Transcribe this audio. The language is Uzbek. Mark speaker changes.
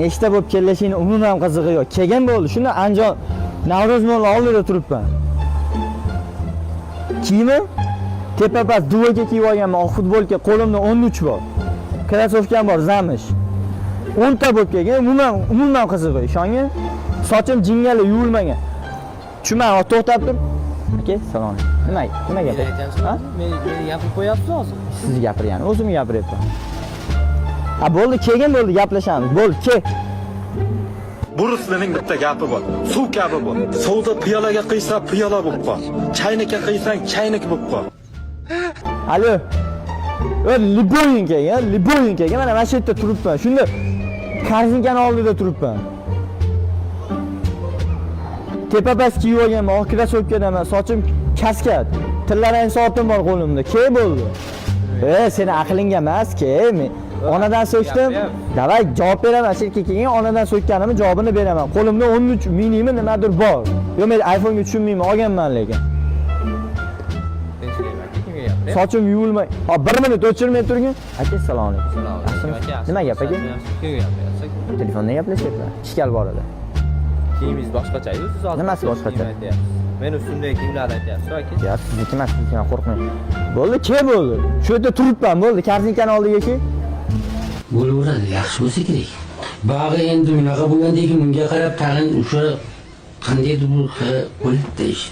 Speaker 1: Nechta bo'lib kelishingni umuman qizig'i yo'q. Kelgan bo'ldi. Shunda Anjon Navro'z mo'l oldida turibman. Kiyimi tepa-past duvaga kiyib olganman, oq futbolka, qo'limda 13 bor. Krossovkam bor, zamish. 10 ta bo'lib kelgan, umuman qizig'i, ishongin. Sochim jingali yuvilmagan. Tushman, to'xtab tur. Aka, salom. Nima gap? Ha?
Speaker 2: Meni gapirib qo'yapsiz hozir.
Speaker 1: Siz gapirgani, o'zim gapiryapman. Bo'ldi, kelgan bo'ldi, gaplashamiz. Bo'ldi, kel.
Speaker 3: Bu ruslarning bitta gapi bor. Suv kabi bor. Suvda piyolaga qiysa piyola bo'lib qol. Chaynakka qiysang chaynak bo'lib qol.
Speaker 1: Alo. Liboyinkaga mana shu yerda turibman. Shunda korzinkani oldida turibman. Tepa-past kiyib olganman, oq krossovkadaman, sochim kaskat. Tillarang soatim bor qo'limda. Ke bo'ldi. Seni aqlingga emas, ke. Men onadan so'kdim. Davay javob beraman. Shirkka kelgan onadan so'kkanimni javobini beraman. Qo'limda 13 minimi nimadir bor. Yo'q, men iPhone'ga tushunmayman, olganman lekin. Sochim yuvilmay. 1 minut o'chirmay turgin. Aka, salom alaykum. Nima gap aka? Telefonda gaplashyapman. Ishkal bor edi.
Speaker 2: Kiyimingiz boshqacha-yu, siz hozir.
Speaker 1: Nimasi boshqacha?
Speaker 2: Men ustimdagi kiyimlarni aytyapsiz, aka.
Speaker 1: Ya, sizniki emas, qo'rqmang. Bo'ldi, ke bo'ldi. Shu yerda turibman, bo'ldi. Korzinkani oldiga ke.
Speaker 4: Bo'laveradi, yaxshi bo'lsa kerak. Bag'i endi unaqa bo'lgandek, bunga qarab tag'in o'sha qandaydir bir qo'libdi ish.